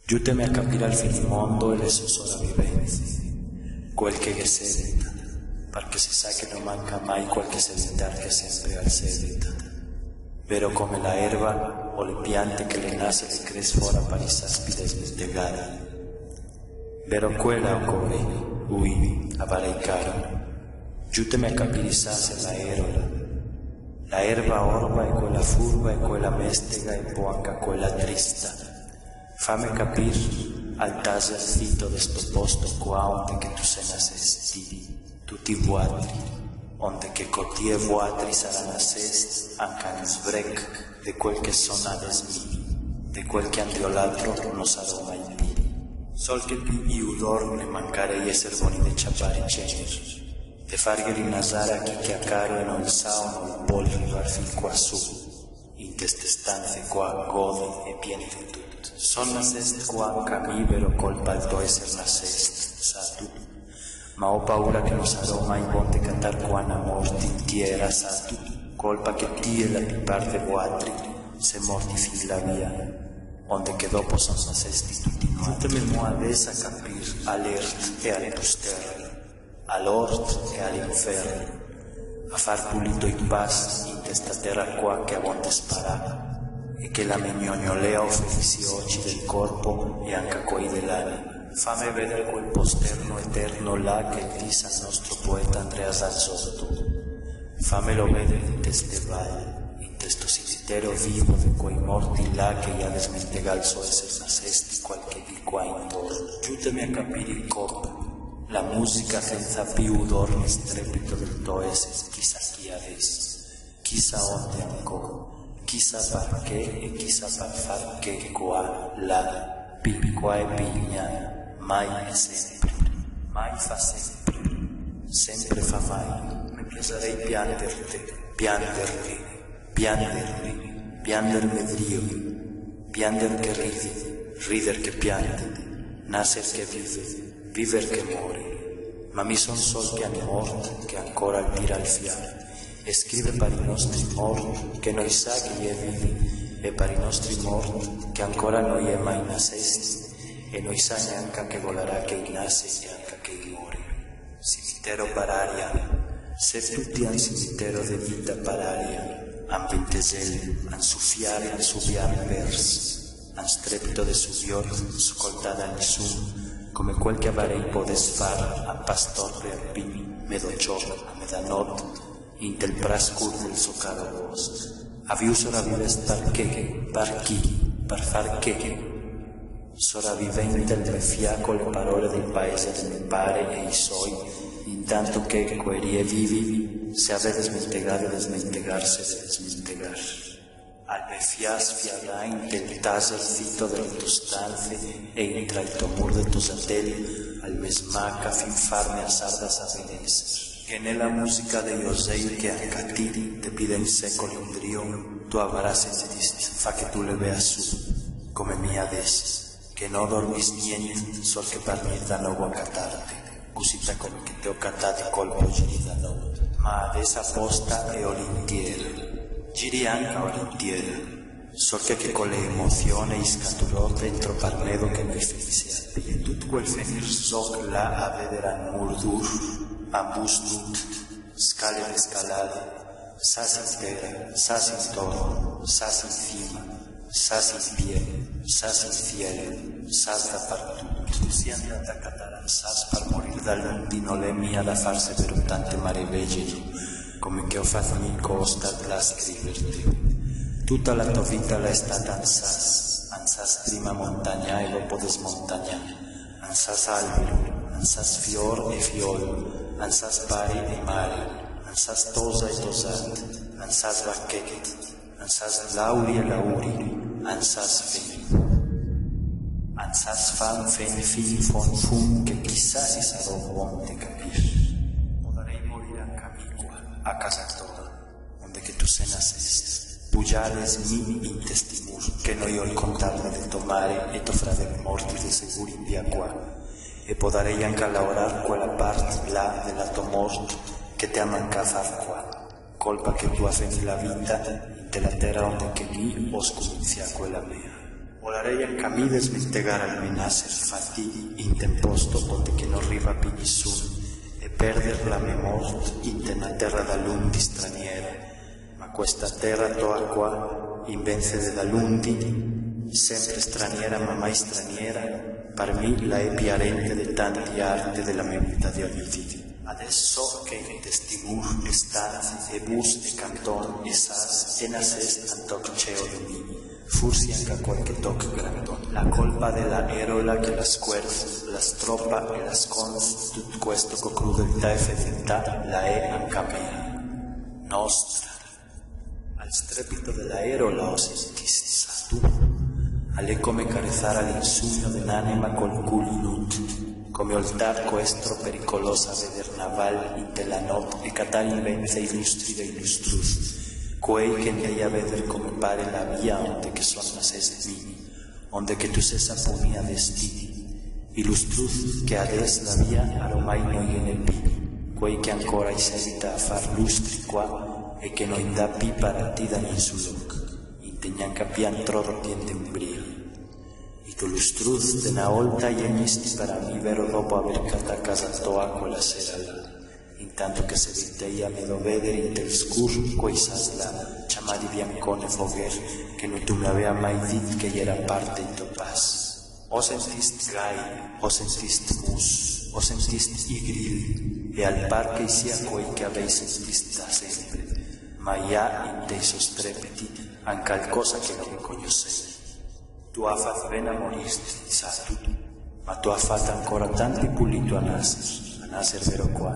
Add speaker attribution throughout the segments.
Speaker 1: Aiutami a capire al finimondo e le sue sopravvivenze, quel che sedita, perché si sa che non manca mai qualche seditar che sempre al sedita, vero come la erba o le piante che le nace e le cresce fuori per i saspide smentegare. Vero quella occorre, ui, avarei caro. Aiutami a capire se la erba orba e quella furba e quella mestega e poi anche quella trista. Fammi capire al tasercito de sto posto qua onde che tu se nasesti, tutti i vuatri, onde che coti e vuatri saranno nasesti anche in sbrec di quel che sono adesso, di quel che andò l'altro non sarò mai più. Sol che io dormo e mancarei essere buoni di ciappare ceneri, de fargli nasare a chi che a caro e non sa o non vuole arrivare fin qua su, in queste stanze qua gode e pieni di tutto. Son nasest qua camibero colpa al tuo essere nasest, sa tu, ma ho paura che non sarò mai buon di cantar qua na morti intiera, sa tu, colpa che ti e la pipar de vuatri se morti fin la via, onde che dopo son nasesti tutti noi. Aiutami mo adesso a capir all'ert e al posterno, all'ort e all'inferno, a far pulito in paz in questa terra qua che a volte spara e che la mignognolea offrissi occhi del corpo e anche coi dell'anima. Fammi vedere quel posterno eterno là che dice al nostro poeta Andrea Zazzotto. Fammelo vedere in queste valli, in questo cimitero vivo di quei morti là che ya desmentega il suo essere nasesti qualche di qua intorno. Aiutami a capire il corpo, la musica senza più dorme strepito del tuo essere, chissà chi adesso, chissà onde ancora, chissà perché e chissà per far che qua, là, qua e pigna, mai e sempre, mai fa sempre fa mai. Mi piacerei piandermi Dio, piander che ride, rider che piante, nascer che vive, viver che muore, ma mi son sol che hanno morto, che ancora tira il fiato, e scrive per i nostri morti, che noi sa che è vivi, e per i nostri morti, che ancora noi è mai nasesti, e noi sa neanche che volerà che nasce e anche che muore. Cimitero per aria, se tutti han cimitero de vita per aria, han ventesel, han suffiare, han subiar vers, han strepito de subior, scoltada nessun, come quel che avrei podes far a pastor per pin, medocioc, a medanot, in del prascur del suo caro bosco. Aviu soravives per che, per chi, per far che? Soravvivente il mio fiaco le parole del paese del mio pare e i suoi, intanto che querie vivi, se avete smentegato de smentegarse de smentegar. Al me fias fiagain del tasercito de tus stanze e intra il tomur de tus ateli, al me smaca fin farme a sardas aveneses. Que nella musica de Josei que anche a ti te piden secoli un drio, tu avrás sentiste, fa che tu le veas su, come mia des, che no dormis niente, sol che per me da nuovo a catarte. Cosita come che te ho cantati colpo giri da notte, ma adesso apposta e olintiera, giri anche olintiera, so che con le emozioni scaturò dentro parnedo che mi fece a e tutto quel venir soc là a vedere a murdur, a busnut, scale de scalade, sas intera, sas intorno, sas infima, sas in pie, sas in cielo, sas dappertutto, si è andata a catare sas per morire dall'undino le mia da farsi per un tante maraviglie, come che ho fatto mi costa la scriverti. Tutta la tua vita l'è stata ansas prima montagna e dopo desmontagna, ansas albero, ansas fior e fiol, ansas pari e mare, ansas tosa e tosat, ansas vacchetti, ansas lauri e lauri, ansas fin. Ansas fan fin fun che chissà si sarò buon de capir. Potrei morire anche a me qua, a casa tua, onde che tu se nasesti. Pujales mi in testimur, che noi ho il contarne del tomare e t'offra de morti de seguri in via qua. E potrei anche lavorar quella parte là della tua morte che te ha mancato far qua. Colpa che tu ha finito la vita in della terra onde che lì ho scomizia quella mia. Volarei a camide smentegare al nascer fatti in temposto onde che non riva più nessuno e perder la memoria in una terra da lundi straniera, ma questa terra toa qua, in vence da lundi, sempre straniera ma mai straniera, per me la è piarente de tanti arte della mia vita di ogni dì. Adesso che in testimur e stanzi e bus e canton e sas e nasest antoc ceo di me, forse anche qualche toc grandon. La colpa della erola che la squerz, la stroppa e la scons, tutto questo con crudeltà e fedeltà la è anche mia, nostra. Al strepito della erola o sentisti sa tu, alle come carezzare all'insugno dell'anima col culinut, come oltar questro pericolosa veder naval in della notte e catar in venza illustri dei illustrus, quei che deia veder come pare la via onde che son nasest mini, onde che tu sesa punia destini, illustrus che ades la via aromai noi nel pi, quei che ancora i seguita a far lustri qua e che noi da pi partida in su loc, in tegnanca pian troro piente umbria. Y tu lustruz de na olta y enisti para mí vero dopo aver cata casa toa quella sera là, intanto che se viteia me lo vedere in del scur quei sas là, chiamati biancone foguer, che non tu me avea mai dit che era parte in tu pas. O sentist gai, o sentist mus, o sentist igril, e al par che sia quei che aveis sentist da sempre, ma ya in dei sostrepiti anche cosa che non conoscei. Tu ha fatto bene a morirti, sa tu, ma tu ha fatto ancora tanti pulito a nascer vero qua,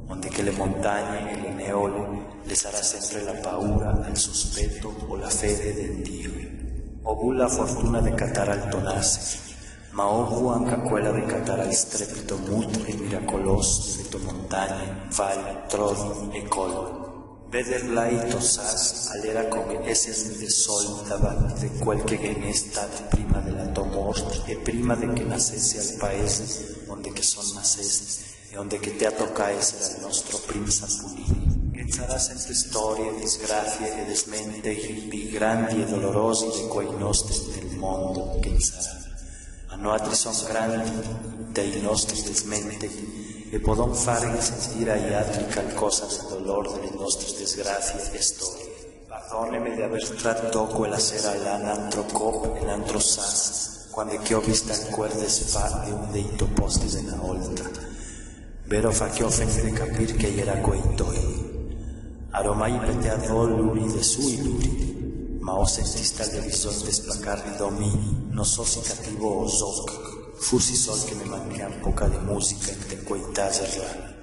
Speaker 1: onde che le montagne e le neole le sarà sempre la paura, il sospetto o la fede del Dio. Ho avuto la fortuna di catare al nascer, ma ho avuto anche quella di catare al strepito muto e miracoloso delle tue montagne, valli, trodi e colli. Vederla e tosas all'era come essermi del sol davanti di quel che è stato prima della tua morte e prima di che nascessi al paese onde che son nascesti e onde che te tocca essere il nostro primo sapunino. Che sarà sempre storie, disgrazie e desmente grandi e dolorosi di quei nostri del mondo che sarà. Ma noi altri sono grandi dei nostri desmente e podom fare sentire agli altri qualcosa del dolore delle nostre disgrazie e storie. Perdonami di aver tratto quella sera là un altro cop e un altro sas, quando che ho visto il cuore desfà di un dei tuoi posti della volta. Vero fa che ho finito di capire che era quei toi. Aromai pete a luri de sui luri, ma ho sentito il bisogno di splacarli domini, non so se cattivo o zoc. Forse sol che mi manca un poca di musica in quei taserla.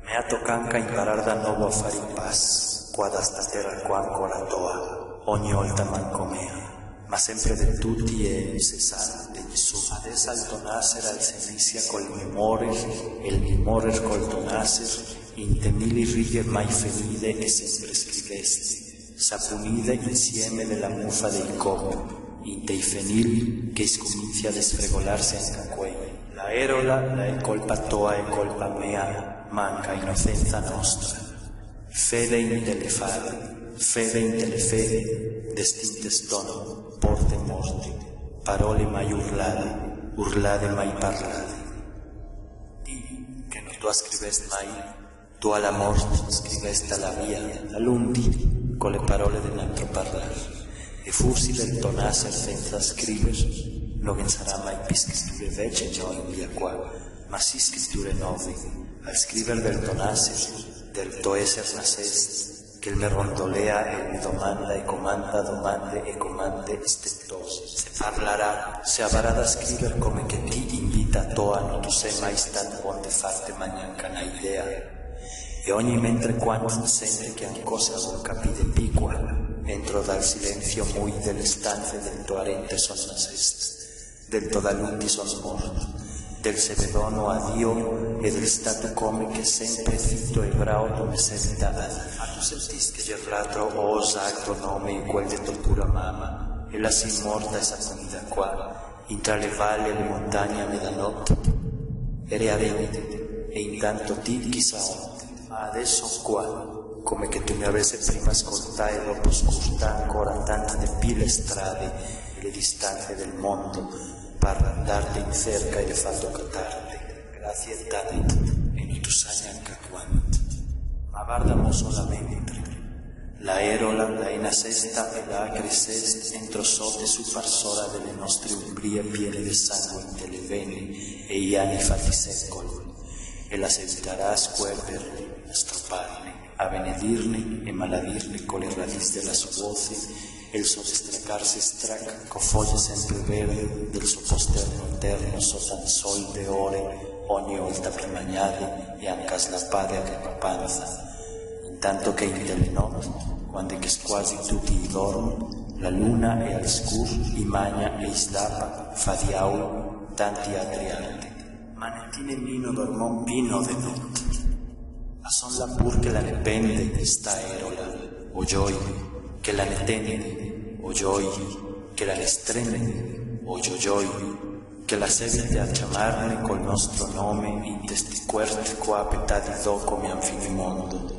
Speaker 1: Me ha toccato anche imparare da nuovo a fare in paz, qua da sta terra qua ancora toa, ogni volta manco mea, ma sempre di tutti e cessare di nessuno. Adesso al tonasser al senizia col memorer, e il memorer col tonasser, in te mille righe mai finite e sempre scrivesti, sapunite insieme della muffa dei copi, in dei fenili che scomincia a sfregolarsi anche quei. La erola la è colpa tua e colpa mea, manca innocenza nostra. Fede in delle fade, fede in delle fede, destinte stono, porte morti, parole mai urlate, urlate mai parlate. Di che non tu scrivesti mai, tu alla morte scrivesti alla via, all'undi, con le parole del altro parlare. E forse del tonasser senza scrivere, non sarà mai più scritture vecchie noi in via qua, ma sì scritture nuove, al scrivere del tonasser, del tuo essere nascest, che il me rondolea e mi domanda e comanda domande e comande stettose. Se parlerà, se avrà da scrivere come che ti invita a toa, non tu sei mai stato buon di farti manca una idea. E ogni mentre quando sente che ancora se non capite piccola, entro dal silenzio muy delle stanze del tuo arente son nasceste, del tuo dalundi son morto, del se vedono a Dio e del stato come che sempre zitto e bravo tu mi senta a tu sentiste che gerlatro osa il tuo nome in quel de tu pura mamma e la si morta esa comida qua, in tra le valli e le montagne a mezzanotte, ere arente e intanto ti chissà onde, ma adesso qua, come che tu mi avessi prima ascoltato e dopo scurtato ancora tante pile strade e le distanze del mondo per darti in cerca e le fa toccarti. Grazie tant e non tu sai anche quanto. Ma guardamo solamente. La erola, la ena sesta e la crescest entro sotto su parsora delle nostre umbrie piene di sangue in le vene e gli anni fatti secoli, e la evitarà a squerderli, a stropparli, a benedirli e maladirli con le radici della sua voce e il suo distracarsi strac con foglie sempre verdi del suo posterno eterno sotto sol de ore ogni volta primagnali e anche slappate a capapanza. Intanto che in delle notti, quando che quasi tutti dormono, la luna è al scur, i magna e i slappa, fa di aul, tanti altri arti. Ma ne tiene mino dormon pino de notte. A son la pur che la ne pende sta erola, o gioi, che la ne tende, o gioi, che la ne streme, o gioi, che la seguite a chiamarne col nostro nome in testi querte qua petati do come an finimondo.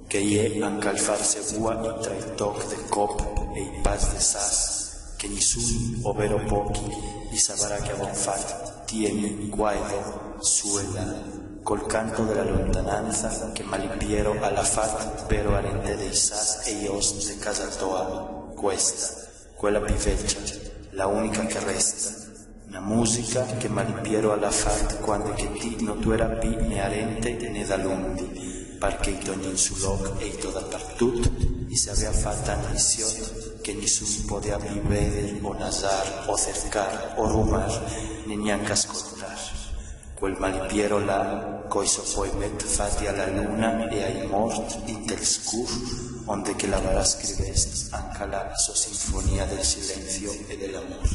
Speaker 1: Che è anche al farsi bua tra i toc del cop e i pas de sas, che nessuno, ovvero pochi, gli saprà che avon fatto, tieni, guaido, su e là, col canto della lontananza, che malipiero alla fat, vero arente dei sas e ios de casa tua, questa, quella piveccia, la unica che resta, una musica che malipiero alla fat, quando che ti non tu era pi né arente né da lundi, perché i ogni in su loc e i to dappertutto, e si aveva fatta ambizione che nessuno poteva più vedere o nasar o cercar o rumar, né neanche ascoltare. Quel malipiero là, coi so poi met fatti alla luna e ai morti in del scur, onde che la vara scriveste anche la sua sinfonia del silenzio e dell'amore.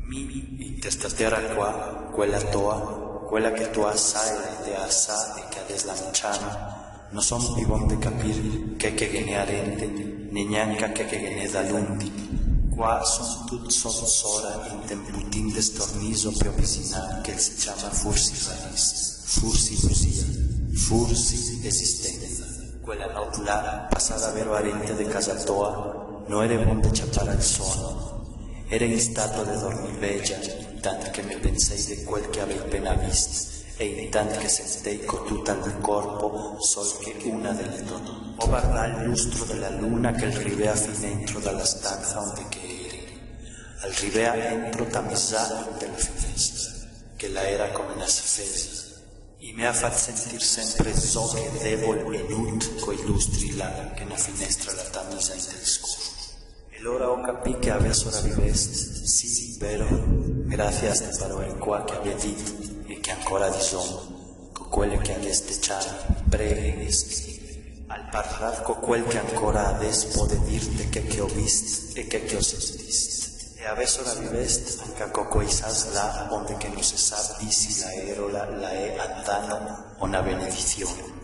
Speaker 1: Mi, in questa terra qua, quella tua, quella che tu assai e te assai e che adesso la manciano, non son più bon de capire che ne arente, né neanche che ne da lundi. Qua son tut sora in temputin de storniso più vicina che si chiama fursi raris, fursi illusia, fursi esistenza. Quella notte là, passata vero arente de casa tua, non era bon de ciappare al sonno. Era in stato de dormiveggia, tanto che mi pensai di quel che avevo appena visto. E intanto che sentei con tutto il corpo sol che una delle donne. O guardà il lustro della luna che il rivea fin entro dalla stanza onde che eri. Al rivea entro tamisato della finestra, che la era come una sfesa. E mi ha fatto sentir sempre so che debol e nut coi lustri là che una finestra la tamisa in del scuro. E allora ho capito che aveva sopravviveste, sì, vero, grazie a queste parole qua che aveva detto. E che ancora di sono, con quelle che adesso c'hanno, preghi e scrivi. Al parlare con quel che ancora adesso può dirti che ho visto e che ho sentito. E adesso la viveste anche con quei sas là, onde che non si sa si la erola, la è andando una benedizione.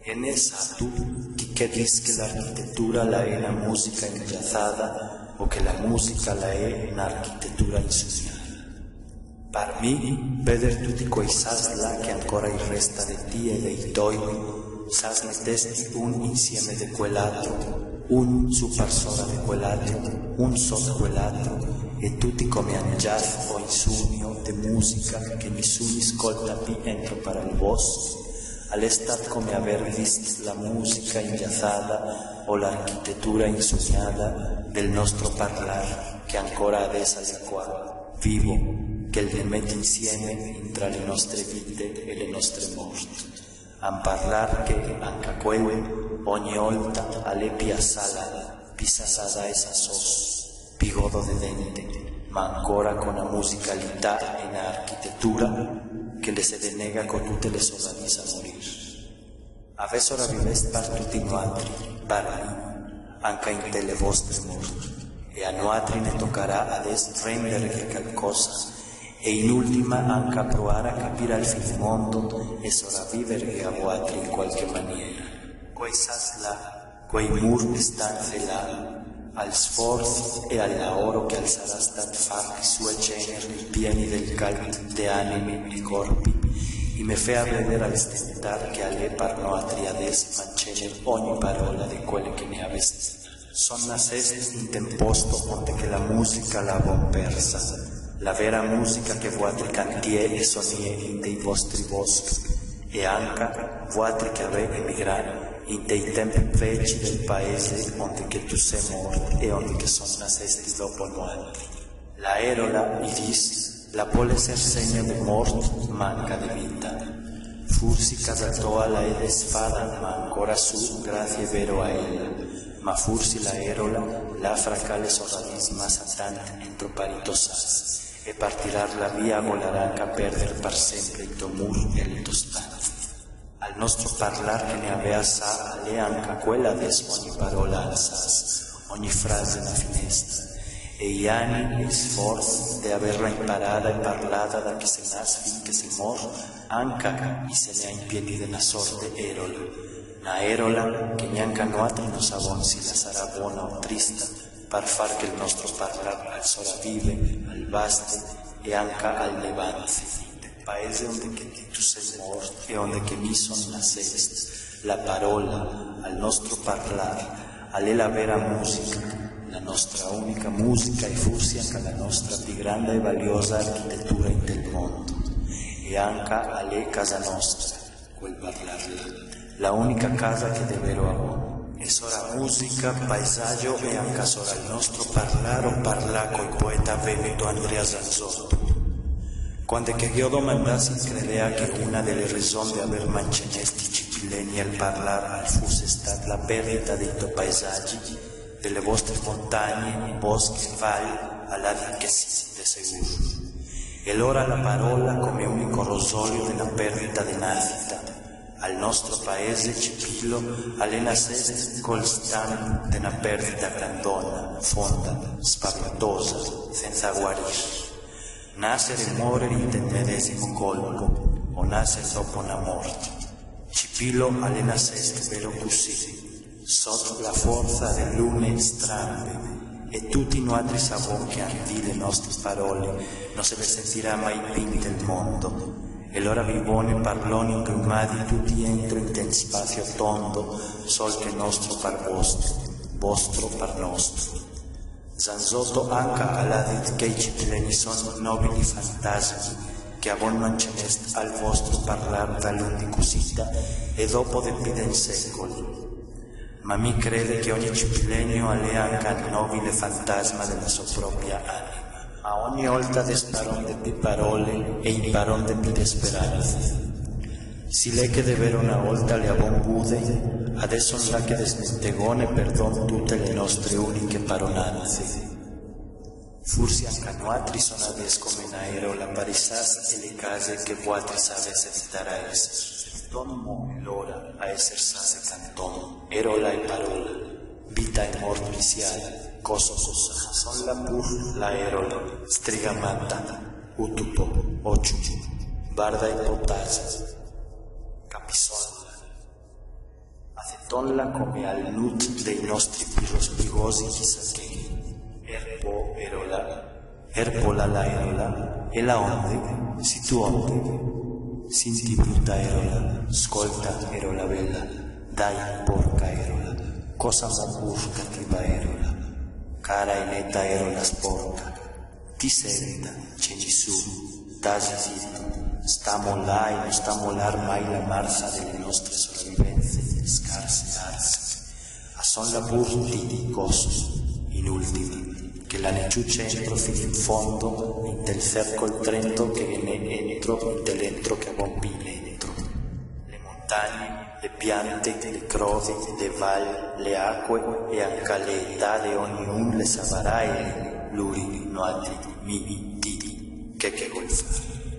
Speaker 1: E ne sa tu che dici che l'architettura la è una musica impiazzata o che la musica la è un'architettura insugnata. Per me, vedere tutti quei sas là che ancora il resta di te e dei tuoi, sas mettesti un insieme di quell'altro, un su persona di quell'altro, un sotto quell'altro, e tutti come angiati o in sogno di musica che nessuno ascolta più entro per il vostro, all'estate come aver visto la musica ingiazzata o l'architettura insognata del nostro parlare che ancora adesso è qua, vivo, che le mette insieme tra le nostre vite e le nostre morti, a parlare che anche quello ogni volta alle piazzala, pisasada esa sos, pigodo de dente, ma ancora con la musicalità e l'architettura che le se denega con tutte le sue radici a morire. Adesso ora viveste per tutti noi altri, per me, anche in delle vostre morti, e a noi altri ne toccherà adesso rendere qualcosa e in ultima anche a provare a capire al fin mondo e sopravvivere a voi in qualche maniera. Quei sas là, quei mur e stanze là, al sforzo e al lavoro che sarà stato fatti sue ceneri pieni del caldo di anime e corpi, e mi fa vedere al stentar che alle per noi altri adesso mancenere ogni parola di quelle che ne aveste. Son nascesti in temposto onde che la musica l'avon persa, la vera musica che vuotri cantie e sonie in dei vostri boschi, e anche vuotri che ave emigrati in dei tempi vecchi del paese onde che tu sei morto e onde che son nascesti dopo noi. La erola, iris, la vuole ser segno de mort, manca de vita. Fursi casa toa la ed spada, ma ancora su, grazie vero a ella. Ma fursi la erola, la fracale sorradis más atante entro paritosas, e partirar la via volará a perder par sempre il tomur e le tostanze. Al nostro parlar che ne avea sa, alle anca quella des ogni parola alzas, ogni frase na finestra, e gli anni e sforzi de averla imparata e parlata da che se nas fin che se mor, anca y se ne ha in piedi de na sorte erola. Na erola che neanche a noi non sabon si la sarà buona o trista, per far che il nostro parlar al sopravvive, al vaste e anche al levante, del paese onde che tu sei morto e onde che mi son nascesti. La parola, al nostro parlar, alle la vera musica, la nostra unica musica e forse anche la nostra più grande e valiosa architettura in del mondo, e anche alle casa nostra, quel parlar là. La unica casa che davvero amo. E sora musica, paesaggio e anche sora il nostro parlare o parla col poeta veneto Andrea Zanzotto. Quando che io domandassi credea che una delle ragioni di aver mancenesti cicileni al parlare al fosse stata la perdita dei tuoi paesaggi, delle vostre montagne, boschi e valli, alla che si de sicuro. E allora la parola come unico rosolio della perdita di nascita, al nostro paese Cipillo alle nasceste col stampo di una perdita grandona, fonda, spaventosa, senza guarire. Nascere e muore in del medesimo colpo, o nascere dopo una morte. Cipillo alle nasceste vero così, sotto la forza delle lune strambe, e tutti noi altri sappiamo che anche le nostre parole non se le sentirà mai più del mondo. E allora vivone parloni imbrumati tutti entro in ten spazio tondo, sol che nostro par vostro par nostro. Zanzotto anche alla dit che i cipileni sono nobili fantasmi, che avon mancenest al vostro parlar dall'undicusita e dopo de piden secoli. Ma mi crede che ogni cipilenio alle anche al nobile fantasma della sua propria anima. A ogni volta desparon de pi parole e imparon de pi speranze. Si lei che davvero una volta le avon bude, adesso la che desmentegone perdon tutte le nostre uniche paronanze. Forse anche noi sono adesso come naero la parisas e le case che voi savesse evitar a essere. Don mo l'ora a essere sase canton, erola e parola, vita e morte misiale. Cosa, son la pur, la erola, strigamata, utupo, ochu, barda e potasa, capisolla, acetonla come al nut dei nostri più spigosi chissà che, erpola la erola, e la onde, si tu onde, sinti brutta erola, scolta erola bella, dai porca erola, cosa mo pur cattiva erola. Cara e neta erola sporca, ti senta, c'è Gesù, tasi zitto, stiamo là e non stiamo là mai la marcia delle nostre sopravvivenze, scarse arse, a son la burti di cosos, in ultima, che la necciù centro fino in fondo, in del cerco Trento che viene entro, in dell'entro che abombine entro, le montagne, le piante, le crovi, le valli, le acque e anche le età di ognuno le saprà e l'uri, no altri, mi, ti, che vuol fare.